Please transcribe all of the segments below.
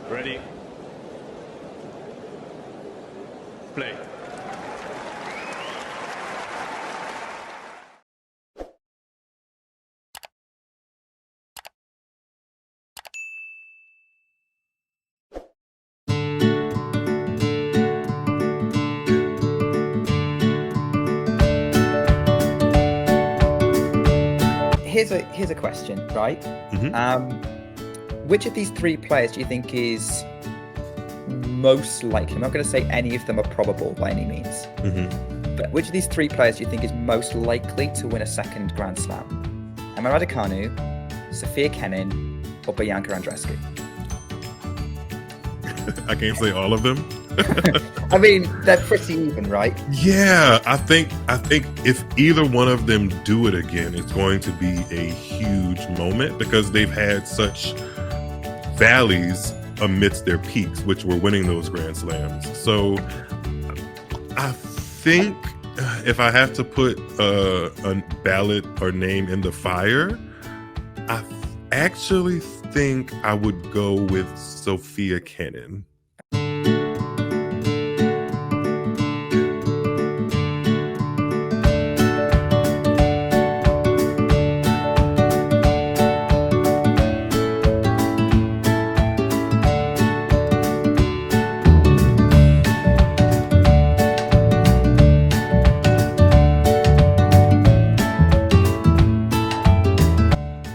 Ready. Play. Here's a question, right? Which of these three players do you think is most likely? I'm not going to say any of them are probable by any means, but which of these three players do you think is most likely to win a second Grand Slam? Emma Raducanu, Sofia Kenin, or Bianca Andreescu? I can't say all of them. I mean, they're pretty even, right? Yeah, I think if either one of them do it again, it's going to be a huge moment because they've had such valleys amidst their peaks, which were winning those Grand Slams. So I think if I have to put a ballot or name in the fire, I actually think I would go with Sofia Kenin.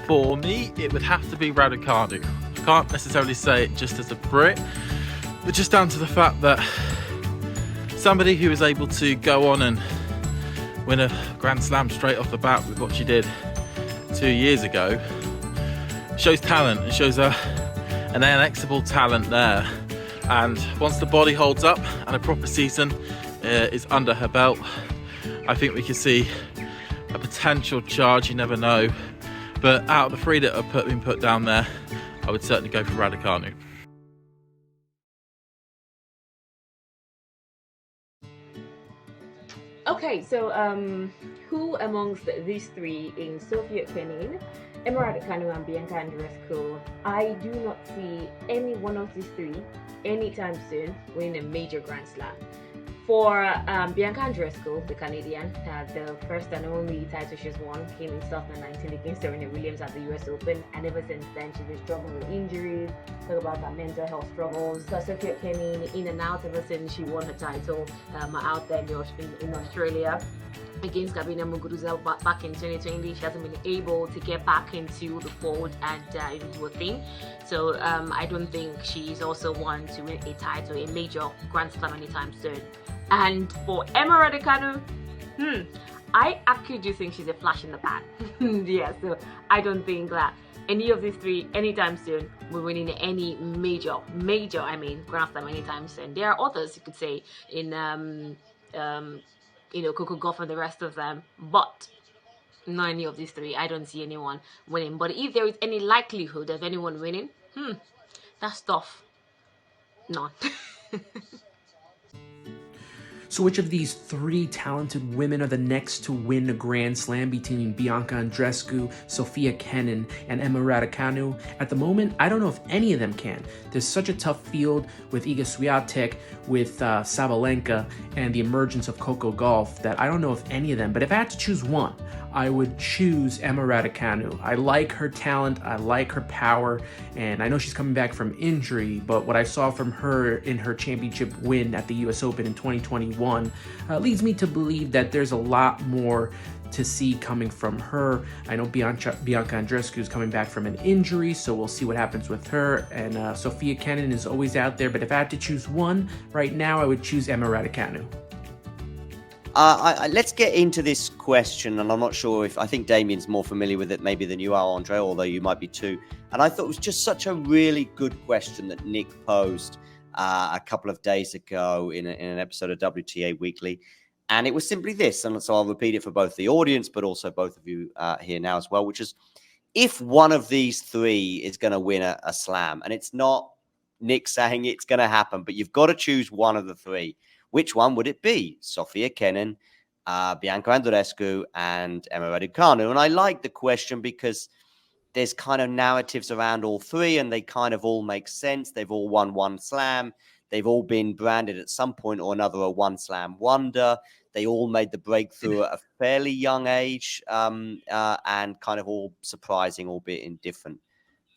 For me, it would have to be Raducanu. I can't necessarily say it just as a Brit, but just down to the fact that somebody who is able to go on and win a Grand Slam straight off the bat with what she did 2 years ago shows talent. It shows an inexorable talent there. And once the body holds up and a proper season is under her belt, I think we can see a potential charge. You never know. But out of the three that are been put down there, I would certainly go for Raducanu. Okay, so who amongst these three in Sofia Kenin, Emma Raducanu and Bianca Andreescu, I do not see any one of these three anytime soon winning a major Grand Slam. For Bianca Andreescu, the Canadian, the first and only title she's won came in 2019 against Serena Williams at the US Open, and ever since then she's been struggling with injuries. Talk about her mental health struggles. Sofia Kenin in and out ever since she won her title out there in Australia against Gabina Muguruza back in 2020. She hasn't been able to get back into the fold and into a thing. So I don't think she's also one to win a title, a major Grand Slam anytime soon. And for Emma Raducanu, I actually do think she's a flash in the pan. Yeah, so I don't think that any of these three anytime soon will win in any major Grand Slam anytime soon. There are others you could say in Coco Golf and the rest of them, but not any of these three. I don't see anyone winning. But if there is any likelihood of anyone winning, that's tough. None. So which of these three talented women are the next to win a Grand Slam between Bianca Andreescu, Sofia Kenin, and Emma Raducanu? At the moment, I don't know if any of them can. There's such a tough field with Iga Swiatek, with Sabalenka, and the emergence of Coco Gauff that I don't know if any of them, but if I had to choose one, I would choose Emma Raducanu. I like her talent, I like her power, and I know she's coming back from injury, but what I saw from her in her championship win at the US Open in 2021 leads me to believe that there's a lot more to see coming from her. I know Bianca Andreescu is coming back from an injury, so we'll see what happens with her. And Sofia Kenin is always out there, but if I had to choose one right now, I would choose Emma Raducanu. Let's get into this question, and I'm not sure I think Damien's more familiar with it maybe than you are, Andre, although you might be too. And I thought it was just such a really good question that Nick posed a couple of days ago in an episode of WTA Weekly. And it was simply this, and so I'll repeat it for both the audience, but also both of you here now as well, which is, if one of these three is going to win a slam, and it's not Nick saying it's going to happen, but you've got to choose one of the three, which one would it be? Sofia Kenin, Bianca Andreescu, and Emma Raducanu? And I like the question because there's kind of narratives around all three, and they kind of all make sense. They've all won one slam. They've all been branded at some point or another a one slam wonder. They all made the breakthrough at a fairly young age, and kind of all surprising, albeit in different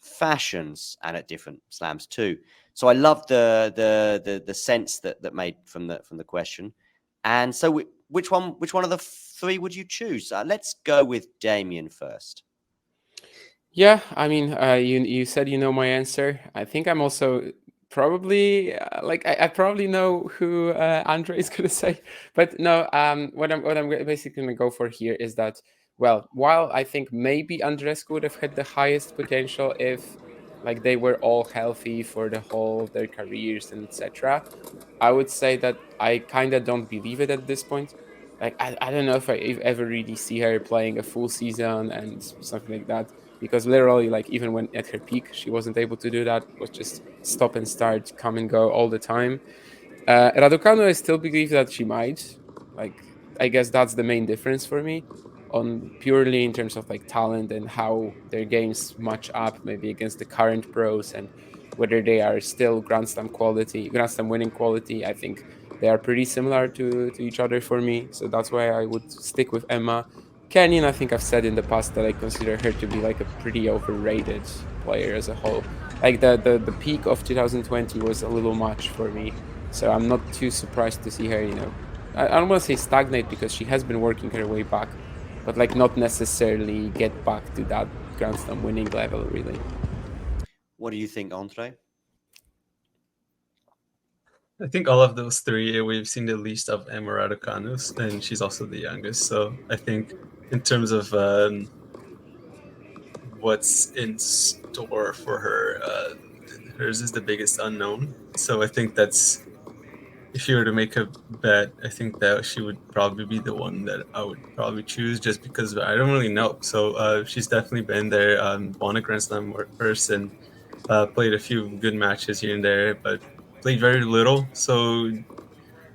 fashions and at different slams too. So I love the sense that made from the question. And so which one of the three would you choose? Let's go with Damien first. Yeah, I mean, you said you know my answer. I think I'm also probably I probably know who Andre is gonna say, but no. What I'm basically gonna go for here is that, well, while I think maybe Andreescu would have had the highest potential if like they were all healthy for the whole of their careers and etc. I would say that I kind of don't believe it at this point. Like I don't know if I ever really see her playing a full season and something like that, because literally, like, even when at her peak she wasn't able to do that. It was just stop and start, come and go all the time. Raducanu, I still believe that she might. Like, I guess that's the main difference for me, on purely in terms of like talent and how their games match up, maybe against the current pros, and whether they are still Grand Slam quality, Grand Slam winning quality. I think they are pretty similar to each other for me. So that's why I would stick with Emma. Kenin, I think I've said in the past that I consider her to be like a pretty overrated player as a whole. Like the peak of 2020 was a little much for me. So I'm not too surprised to see her, I don't want to say stagnate, because she has been working her way back, but like not necessarily get back to that Grand Slam winning level, really. What do you think, Andre? I think all of those three, we've seen the least of Emma Raducanu, and she's also the youngest. So I think in terms of what's in store for her, hers is the biggest unknown. So I think that's, if you were to make a bet, I think that she would probably be the one that I would probably choose, just because I don't really know. So she's definitely been there, won a Grand Slam first, and played a few good matches here and there, but played very little. So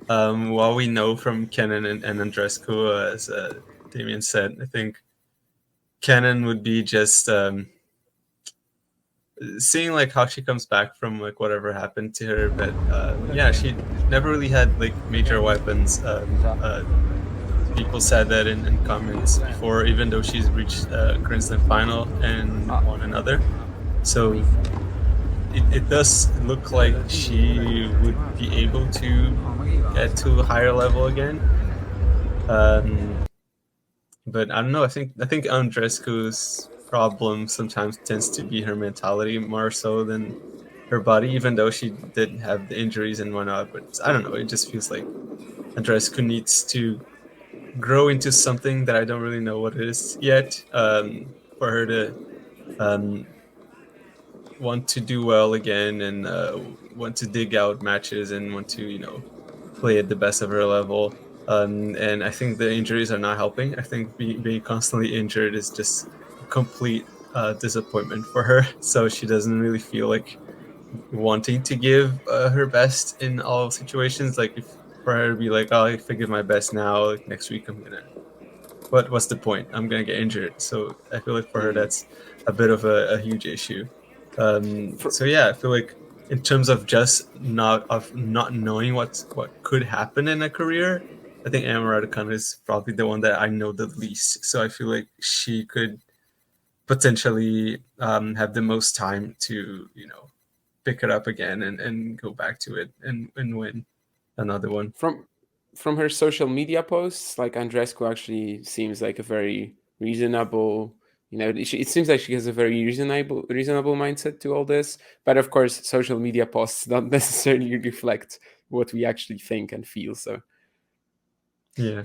while we know from Kenin and Andreescu, as Damien said, I think Kenin would be just seeing like how she comes back from like whatever happened to her. But yeah, she never really had like major weapons. People said that in comments before, even though she's reached a Grand Slam final and won another. So it does look like she would be able to get to a higher level again. But I don't know. I think Andreescu's problem sometimes tends to be her mentality more so than her body, even though she did have the injuries and whatnot. But I don't know. It just feels like Andreescu needs to grow into something that I don't really know what it is yet, for her to want to do well again, and want to dig out matches and want to play at the best of her level. And I think the injuries are not helping. I think being constantly injured is just a complete disappointment for her. So she doesn't really feel like wanting to give her best in all situations. Like, if for her to be like, oh, if I give my best now, like next week I'm gonna. What's the point? I'm gonna get injured. So I feel like for her that's a bit of a huge issue. So yeah, I feel like in terms of just not knowing what could happen in a career, I think Emma Raducanu is probably the one that I know the least. So I feel like she could potentially have the most time to pick it up again and go back to it and win another one. From her social media posts, like, Andreescu actually seems like a very reasonable. It seems like she has a very reasonable mindset to all this. But of course, social media posts don't necessarily reflect what we actually think and feel. So yeah.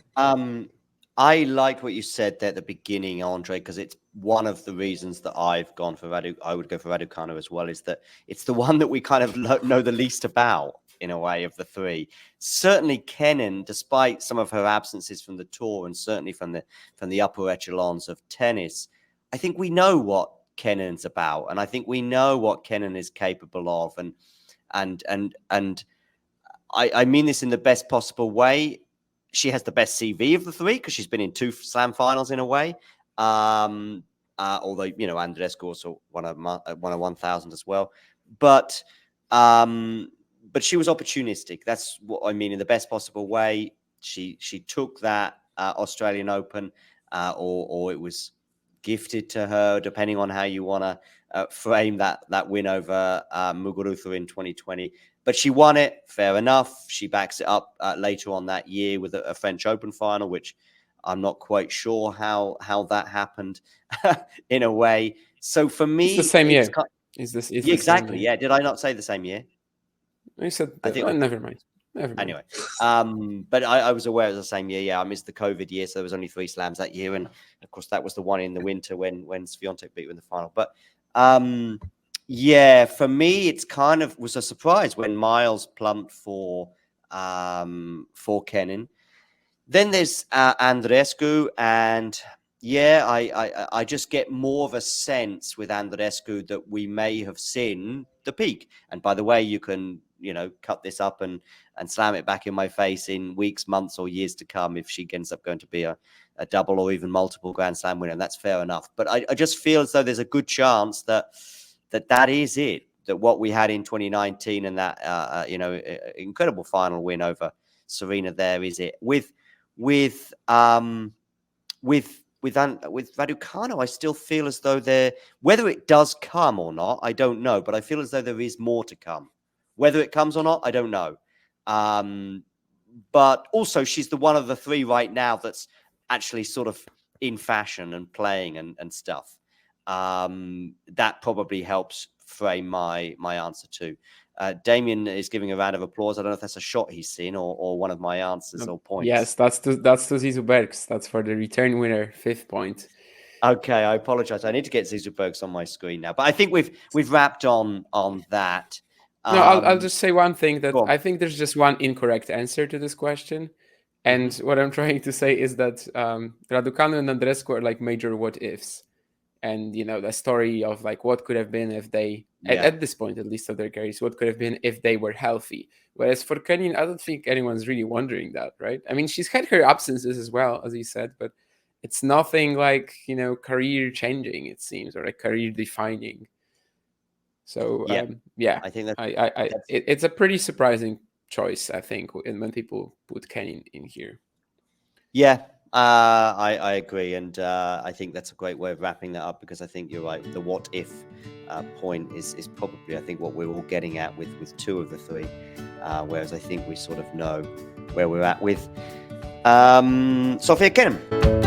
I liked what you said there at the beginning, Andre, because it's one of the reasons that I've gone for I would go for Raducanu as well, is that it's the one that we kind of know the least about, in a way, of the three. Certainly Kenin, despite some of her absences from the tour and certainly from the upper echelons of tennis, I think we know what Kenin's about, and I think we know what Kenin is capable of, and I mean this in the best possible way. She has the best CV of the three because she's been in 2 slam finals in a way. although Andreescu also won a 1,000 as well. But she was opportunistic. That's what I mean in the best possible way. She took that Australian Open, or it was gifted to her, depending on how you want to frame that win over Muguruza in 2020. But she won it, fair enough. She backs it up later on that year with a French Open final, which I'm not quite sure how that happened in a way. So for me, it's the same year. Exactly. Yeah. Did I not say the same year? You said I think never mind. Anyway, but I was aware it was the same year. Yeah, I missed the COVID year, so there was only 3 slams that year, and of course that was the one in the winter when Swiatek beat her in the final. But yeah, for me, it's kind of was a surprise when Miles plumped for Kenin. Then there's Andreescu, and yeah, I just get more of a sense with Andreescu that we may have seen the peak. And by the way, you can cut this up and slam it back in my face in weeks, months, or years to come if she ends up going to be a double or even multiple Grand Slam winner. And that's fair enough. But I just feel as though there's a good chance that is it. That what we had in 2019 and that incredible final win over Serena there is it. With Raducanu, I still feel as though whether it does come or not, I don't know, but I feel as though there is more to come. Whether it comes or not, I don't know. But also, she's the one of the 3 right now that's actually sort of in fashion and playing and stuff. That probably helps frame my answer too. Damien is giving a round of applause. I don't know if that's a shot he's seen or one of my answers or points. Yes, that's to Zizou Bergs. That's for the return winner, 5th point. Okay, I apologize. I need to get Zizou Bergs on my screen now. But I think we've wrapped on that. No, I'll just say one thing, that I think there's just one incorrect answer to this question. And what I'm trying to say is that Raducanu and Andreescu are like major what ifs. And, the story of like what could have been if they, at this point, at least of their careers, what could have been if they were healthy. Whereas for Kenin, I don't think anyone's really wondering that, right? I mean, she's had her absences as well, as you said, but it's nothing like, career changing, it seems, or like career defining. So, I think it's a pretty surprising choice, I think, when people put Kenin in here. Yeah. I agree, and I think that's a great way of wrapping that up, because I think you're right. The what if point is probably, I think, what we're all getting at with 2 of the 3, whereas I think we sort of know where we're at with Sofia Kenin.